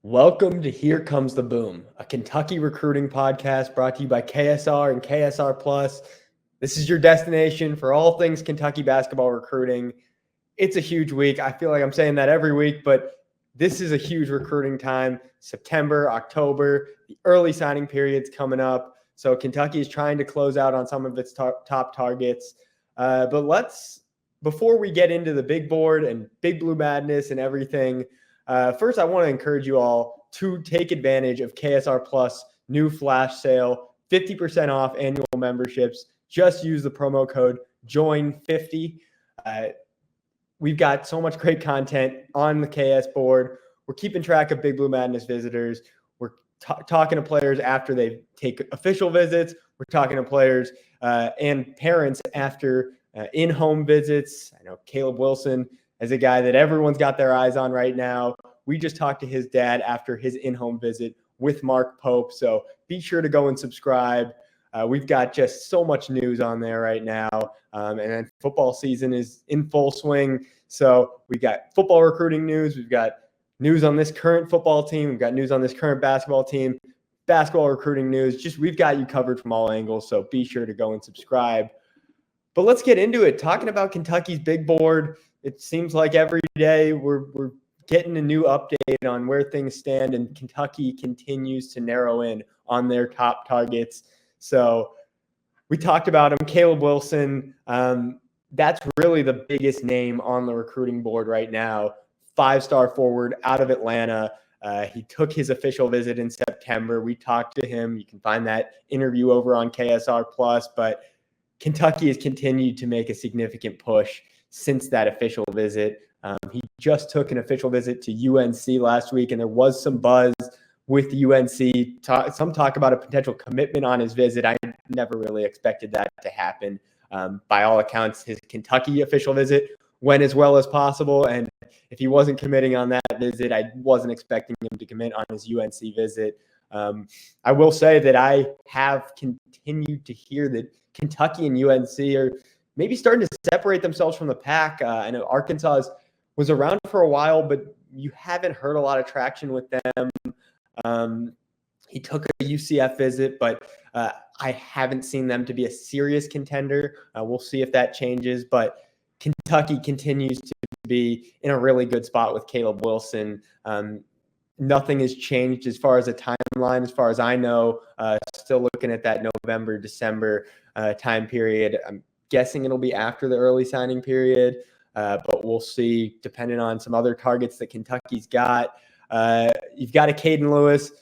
Welcome to Here Comes the Boom, a Kentucky recruiting podcast brought to you by KSR and KSR Plus. This is your destination for all things Kentucky basketball recruiting. It's a huge week. I feel like I'm saying that every week, but this is a huge recruiting time. September, October, the early signing period's coming up. So Kentucky is trying to close out on some of its top targets. Before we get into the big board and Big Blue Madness and everything, first, I want to encourage you all to take advantage of KSR Plus new flash sale, 50% off annual memberships. Just use the promo code JOIN50. We've got so much great content on the KS board. We're keeping track of Big Blue Madness visitors. We're talking to players after they take official visits. We're talking to players and parents after in-home visits. I know Caleb Wilson as a guy that everyone's got their eyes on right now. We just talked to his dad after his in-home visit with Mark Pope. So be sure to go and subscribe. We've got just so much news on there right now. And then football season is in full swing. So we've got football recruiting news. We've got news on this current football team. We've got news on this current basketball team, basketball recruiting news. Just we've got you covered from all angles. So be sure to go and subscribe. But let's get into it. Talking about Kentucky's big board. It seems like every day we're getting a new update on where things stand, and Kentucky continues to narrow in on their top targets. So we talked about him, Caleb Wilson. That's really the biggest name on the recruiting board right now. 5-star forward out of Atlanta. He took his official visit in September. We talked to him. You can find that interview over on KSR Plus, but Kentucky has continued to make a significant push since that official visit. He just took an official visit to UNC last week, and there was some buzz with UNC. Some talk about a potential commitment on his visit. I never really expected that to happen. By all accounts, his Kentucky official visit went as well as possible, and if he wasn't committing on that visit, I wasn't expecting him to commit on his UNC visit. I will say that I have continued to hear that Kentucky and UNC are maybe starting to separate themselves from the pack. I know Arkansas was around for a while, but you haven't heard a lot of traction with them. He took a UCF visit, but I haven't seen them to be a serious contender. We'll see if that changes, but Kentucky continues to be in a really good spot with Caleb Wilson. Nothing has changed as far as a timeline, as far as I know. Still looking at that November, December time period. I'm guessing it'll be after the early signing period, but we'll see, depending on some other targets that Kentucky's got. You've got Acaden Lewis.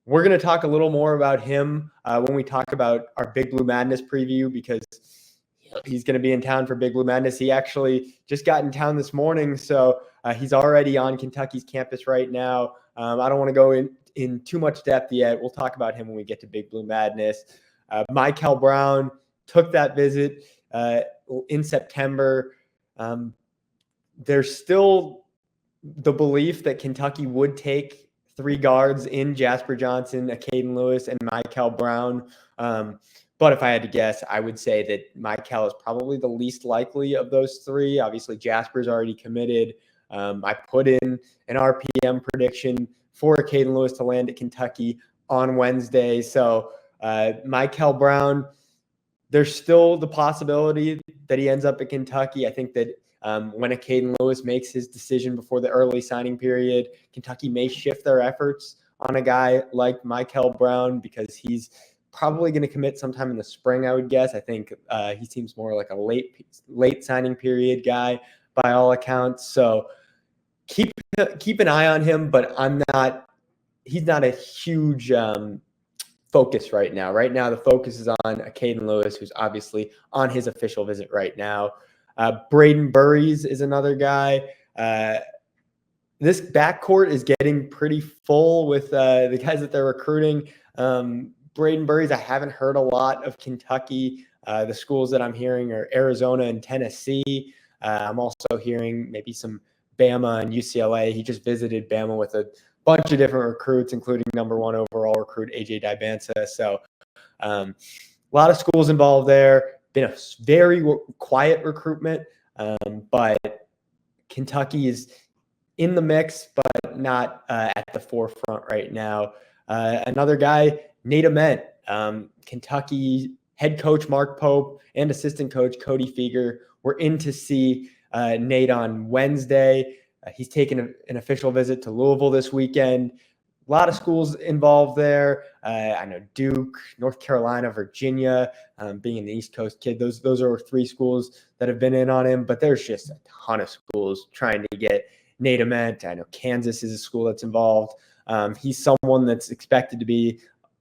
We're going to talk a little more about him when we talk about our Big Blue Madness preview, because he's going to be in town for Big Blue Madness. He actually just got in town this morning, so he's already on Kentucky's campus right now. I don't want to go in too much depth yet. We'll talk about him when we get to Big Blue Madness. Michael Brown took that visit in September. There's still the belief that Kentucky would take 3 guards in Jasper Johnson, Acaden Lewis, and Michael Brown. But if I had to guess, I would say that Michael is probably the least likely of those 3. Obviously, Jasper's already committed. I put in an RPM prediction for Acaden Lewis to land at Kentucky on Wednesday. So Michael Brown, there's still the possibility that he ends up at Kentucky. I think that when Acaden Lewis makes his decision before the early signing period, Kentucky may shift their efforts on a guy like Michael Brown, because he's probably going to commit sometime in the spring, I would guess. I think he seems more like a late signing period guy by all accounts. So keep an eye on him, but he's not a huge focus right now. Right now, the focus is on Acaden Lewis, who's obviously on his official visit right now. Braden Burries is another guy. This backcourt is getting pretty full with the guys that they're recruiting. Braden Burries, I haven't heard a lot of Kentucky. The schools that I'm hearing are Arizona and Tennessee. I'm also hearing maybe some Bama and UCLA. He just visited Bama with a bunch of different recruits, including number 1 overall recruit AJ Dibansa. So a lot of schools involved there. Been a very quiet recruitment, but Kentucky is in the mix, but not at the forefront right now. Another guy, Nate Ament, Kentucky head coach Mark Pope and assistant coach Cody Feger were in to see Nate on Wednesday. He's taken an official visit to Louisville this weekend. A lot of schools involved there. I know Duke, North Carolina, Virginia, being an East Coast kid. Those are 3 schools that have been in on him, but there's just a ton of schools trying to get Nate Ament. I know Kansas is a school that's involved. He's someone that's expected to be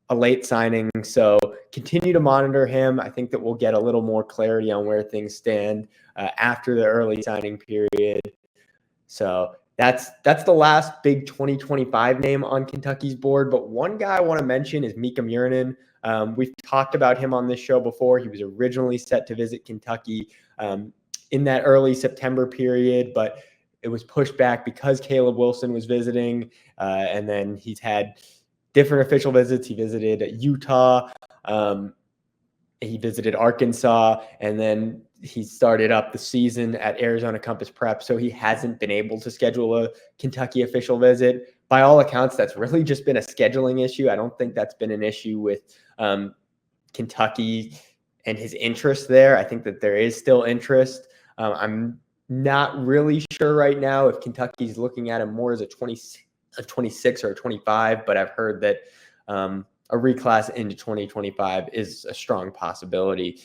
a late signing, so continue to monitor him. I think that we'll get a little more clarity on where things stand after the early signing period. So that's the last big 2025 name on Kentucky's board. But one guy I want to mention is Mika Murinen. We've talked about him on this show before. He was originally set to visit Kentucky in that early September period, but it was pushed back because Caleb Wilson was visiting. And then he's had different official visits. He visited Utah. He visited Arkansas, and then he started up the season at Arizona Compass Prep. So he hasn't been able to schedule a Kentucky official visit. By all accounts, that's really just been a scheduling issue. I don't think that's been an issue with Kentucky and his interest there. I think that there is still interest. I'm not really sure right now if Kentucky's looking at him more as a 26 or a 25, but I've heard that a reclass into 2025 is a strong possibility.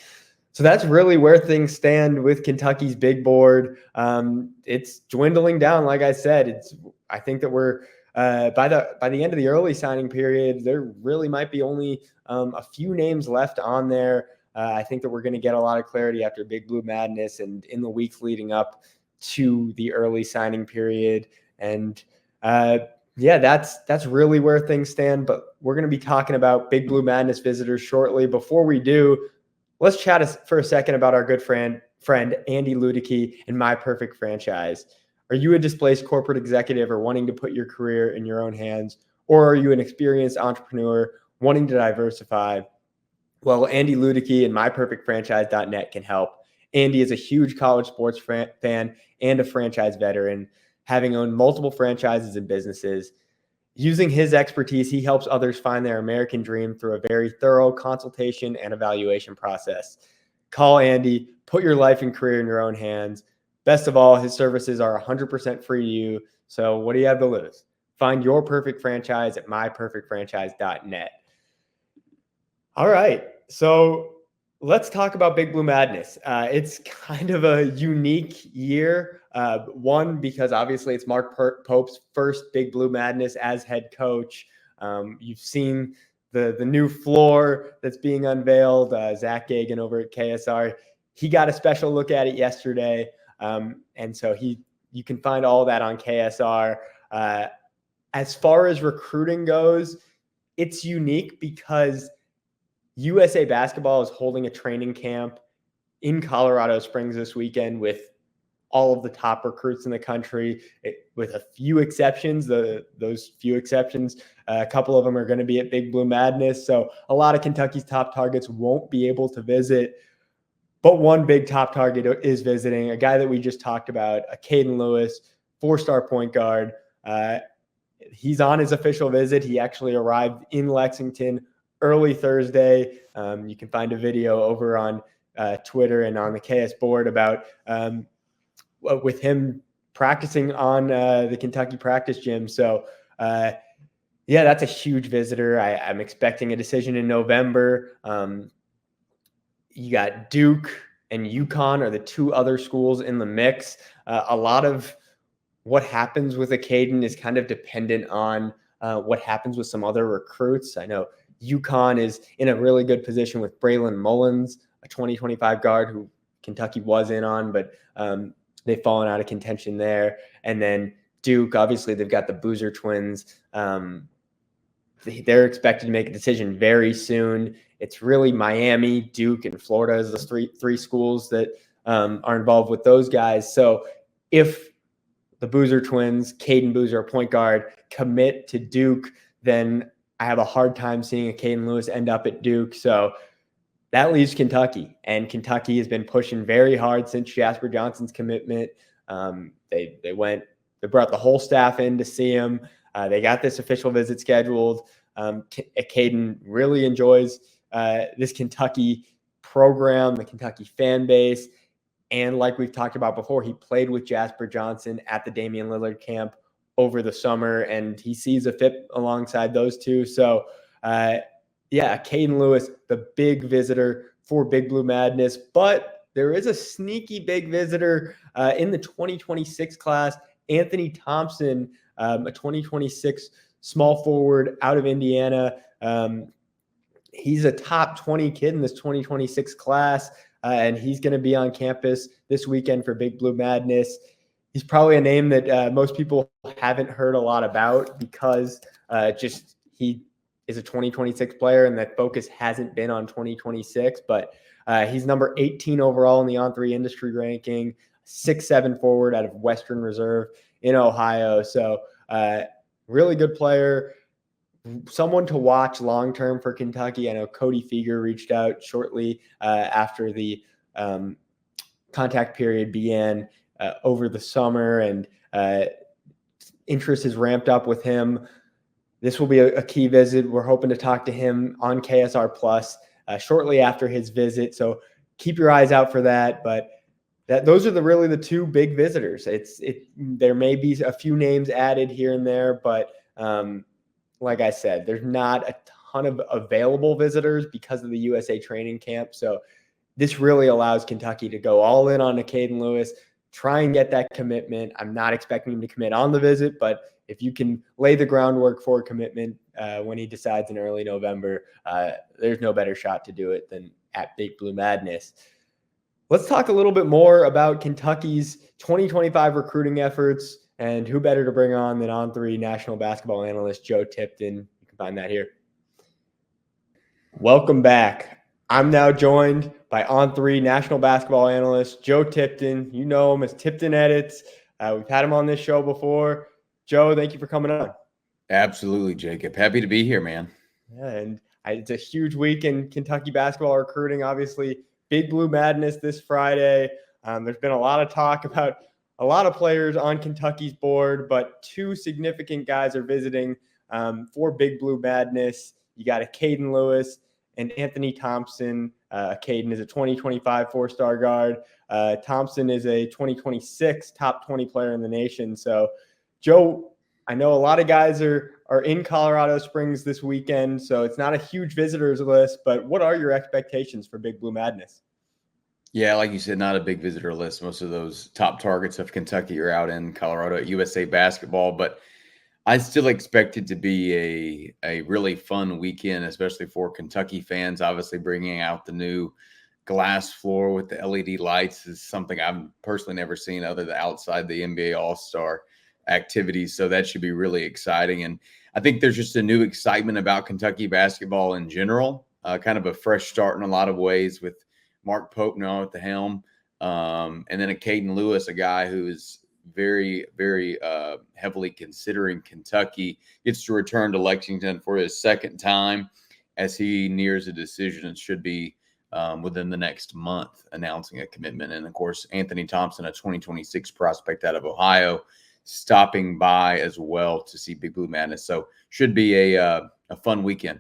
So that's really where things stand with Kentucky's big board. It's dwindling down. Like I said, I think that we're by the end of the early signing period, there really might be only a few names left on there. I think that we're going to get a lot of clarity after Big Blue Madness and in the weeks leading up to the early signing period. And yeah, that's really where things stand. But we're going to be talking about Big Blue Madness visitors shortly. Before we do, let's chat for a second about our good friend Andy Ludicky and My Perfect Franchise. Are you a displaced corporate executive or wanting to put your career in your own hands? Or are you an experienced entrepreneur wanting to diversify? Well, Andy Ludicky and MyPerfectFranchise.net can help. Andy is a huge college sports fan and a franchise veteran, having owned multiple franchises and businesses. Using his expertise, he helps others find their American dream through a very thorough consultation and evaluation process. Call Andy, put your life and career in your own hands. Best of all, his services are 100% free to you. So what do you have to lose? Find your perfect franchise at myperfectfranchise.net. All right. So let's talk about Big Blue Madness. It's kind of a unique year. One, because obviously it's Mark Pope's first Big Blue Madness as head coach. You've seen the new floor that's being unveiled. Zach Gagan over at KSR, he got a special look at it yesterday. And so you can find all that on KSR. As far as recruiting goes, it's unique because USA Basketball is holding a training camp in Colorado Springs this weekend with all of the top recruits in the country, with a few exceptions. Those few exceptions, a couple of them are going to be at Big Blue Madness. So a lot of Kentucky's top targets won't be able to visit. But one big top target is visiting, a guy that we just talked about, Acaden Lewis, 4-star point guard. He's on his official visit. He actually arrived in Lexington early Thursday. You can find a video over on Twitter and on the KS board about with him practicing on the Kentucky practice gym. So, yeah, that's a huge visitor. I'm expecting a decision in November. You got Duke and UConn are the 2 other schools in the mix. A lot of what happens with Acaden is kind of dependent on what happens with some other recruits. I know UConn is in a really good position with Braylon Mullins, a 2025 guard who Kentucky was in on, but they've fallen out of contention there. And then Duke, obviously, they've got the Boozer twins. They're expected to make a decision very soon. It's really Miami, Duke, and Florida as the three schools that are involved with those guys. So if the Boozer twins, Caden Boozer, point guard, commit to Duke, then I have a hard time seeing Acaden Lewis end up at Duke. So that leaves Kentucky. And Kentucky has been pushing very hard since Jasper Johnson's commitment. They're They brought the whole staff in to see him. They got this official visit scheduled. Acaden really enjoys this Kentucky program, the Kentucky fan base. And like we've talked about before, he played with Jasper Johnson at the Damian Lillard camp over the summer, and he sees a fit alongside those two. So, Acaden Lewis, the big visitor for Big Blue Madness. But there is a sneaky big visitor in the 2026 class, Anthony Thompson, a 2026 small forward out of Indiana. He's a top 20 kid in this 2026 class. And he's going to be on campus this weekend for Big Blue Madness. He's probably a name that most people haven't heard a lot about because he is a 2026 player and that focus hasn't been on 2026. But he's number 18 overall in the On3 industry ranking, 6'7" forward out of Western Reserve in Ohio. So really good player. Someone to watch long-term for Kentucky. I know Cody Feger reached out shortly after the contact period began over the summer, and interest has ramped up with him. This will be a key visit. We're hoping to talk to him on KSR Plus shortly after his visit. So keep your eyes out for that. But those are really the two big visitors. There may be a few names added here and there, but like I said, there's not a ton of available visitors because of the USA training camp. So this really allows Kentucky to go all in on Acaden Lewis, try and get that commitment. I'm not expecting him to commit on the visit, but if you can lay the groundwork for commitment when he decides in early November, there's no better shot to do it than at Big Blue Madness. Let's talk a little bit more about Kentucky's 2025 recruiting efforts. And who better to bring on than On3 national basketball analyst Joe Tipton. You can find that here. Welcome back. I'm now joined by On3 national basketball analyst Joe Tipton. You know him as Tipton Edits. We've had him on this show before. Joe, thank you for coming on. Absolutely, Jacob. Happy to be here, man. Yeah, and it's a huge week in Kentucky basketball recruiting. Obviously, Big Blue Madness this Friday. There's been a lot of talk about a lot of players on Kentucky's board, but two significant guys are visiting for Big Blue Madness. You got Acaden Lewis and Anthony Thompson. Acaden is a 2025 four-star guard. Thompson is a 2026 top 20 player in the nation. So, Joe, I know a lot of guys are in Colorado Springs this weekend, so it's not a huge visitors list, but what are your expectations for Big Blue Madness? Yeah, like you said, not a big visitor list. Most of those top targets of Kentucky are out in Colorado at USA Basketball, but I still expect it to be a really fun weekend, especially for Kentucky fans. Obviously, bringing out the new glass floor with the LED lights is something I've personally never seen other than outside the NBA All-Star activities. So that should be really exciting. And I think there's just a new excitement about Kentucky basketball in general, kind of a fresh start in a lot of ways with Mark Pope now at the helm. And then Acaden Lewis, a guy who is very, very heavily considering Kentucky, gets to return to Lexington for his second time as he nears a decision and should be within the next month announcing a commitment. And, of course, Anthony Thompson, a 2026 prospect out of Ohio, stopping by as well to see Big Blue Madness. So should be a fun weekend.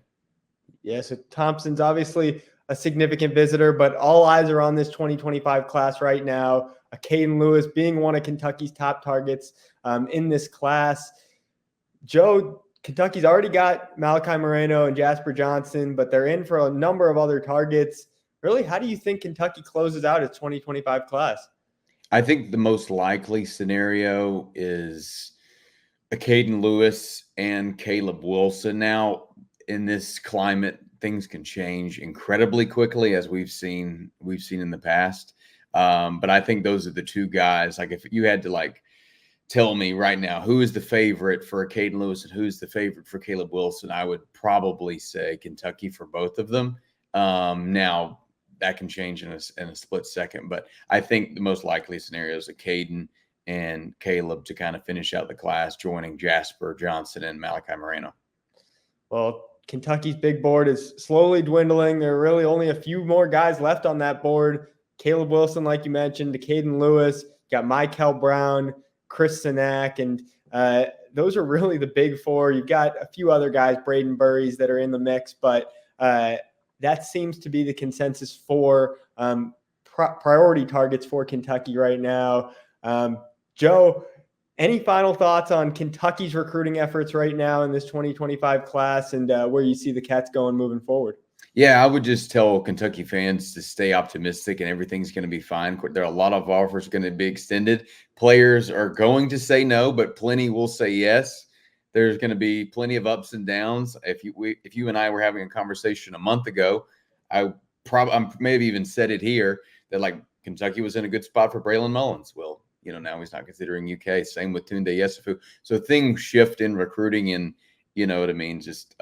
Yeah, so Thompson's obviously a significant visitor, but all eyes are on this 2025 class right now. Acaden Lewis being one of Kentucky's top targets in this class. Joe, Kentucky's already got Malachi Moreno and Jasper Johnson, but they're in for a number of other targets. Really, how do you think Kentucky closes out its 2025 class? I think the most likely scenario is Acaden Lewis and Caleb Wilson. Now, in this climate, things can change incredibly quickly, as we've seen in the past. But I think those are the two guys. Like, if you had to tell me right now who is the favorite for Acaden Lewis and who's the favorite for Caleb Wilson, I would probably say Kentucky for both of them. Now that can change in a split second, but I think the most likely scenario is Acaden and Caleb to kind of finish out the class, joining Jasper Johnson and Malachi Moreno. Well, Kentucky's big board is slowly dwindling. There are really only a few more guys left on that board. Caleb Wilson, like you mentioned, Acaden Lewis, got Mikel Brown, Chris Sinak, and those are really the big four. You've got a few other guys, Braden Burries, that are in the mix, but that seems to be the consensus for priority targets for Kentucky right now. Joe, any final thoughts on Kentucky's recruiting efforts right now in this 2025 class and where you see the Cats going moving forward? Yeah, I would just tell Kentucky fans to stay optimistic and everything's going to be fine. There are a lot of offers going to be extended. Players are going to say no, but plenty will say yes. There's going to be plenty of ups and downs. If you and I were having a conversation a month ago, I maybe even said it here that like Kentucky was in a good spot for Braylon Mullins. Well, now he's not considering UK. Same with Tunde Yesufu. So things shift in recruiting, and you know what I mean. Just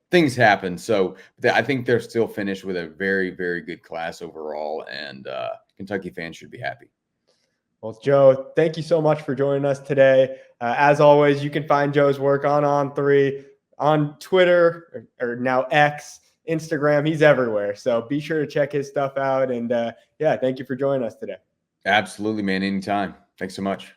things happen. So I think they're still finished with a very, very good class overall, and Kentucky fans should be happy. Well, Joe, thank you so much for joining us today. As always, you can find Joe's work on On3, on Twitter, or now X, Instagram. He's everywhere. So be sure to check his stuff out. And thank you for joining us today. Absolutely, man. Anytime. Thanks so much.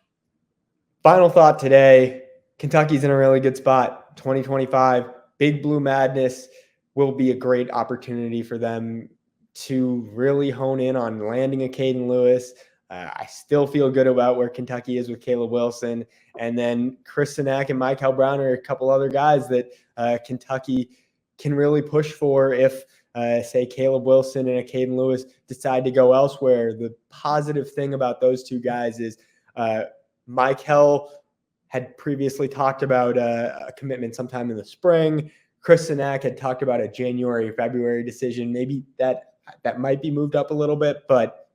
Final thought today, Kentucky's in a really good spot. 2025, Big Blue Madness will be a great opportunity for them to really hone in on landing Acaden Lewis. I still feel good about where Kentucky is with Caleb Wilson. And then Chris Sinak and Michael Brown are a couple other guys that Kentucky can really push for if, say, Caleb Wilson and Acaden Lewis decide to go elsewhere. The positive thing about those two guys is Michael had previously talked about a commitment sometime in the spring. Chris Sinak had talked about a January, February decision. Maybe that might be moved up a little bit, but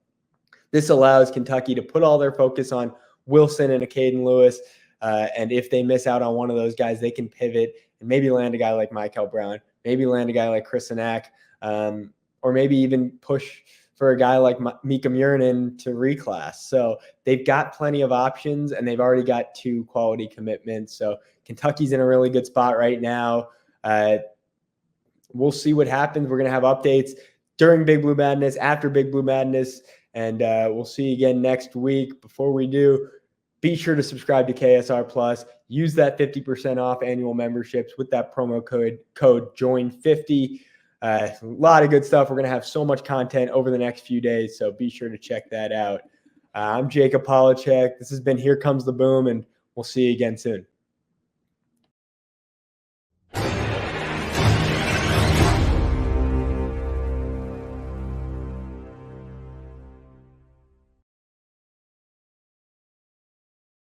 this allows Kentucky to put all their focus on Wilson and Acaden Lewis. And if they miss out on one of those guys, they can pivot and maybe land a guy like Michael Brown, maybe land a guy like Chris Sinak, or maybe even push for a guy like Mika Murnin to reclass. So they've got plenty of options, and they've already got 2 quality commitments. So Kentucky's in a really good spot right now. We'll see what happens. We're going to have updates during Big Blue Madness, after Big Blue Madness, and we'll see you again next week. Before we do, be sure to subscribe to KSR Plus. Use that 50% off annual memberships with that promo code JOIN50. A lot of good stuff. We're going to have so much content over the next few days, so be sure to check that out. I'm Jacob Polacheck. This has been Here Comes the Boom, and we'll see you again soon.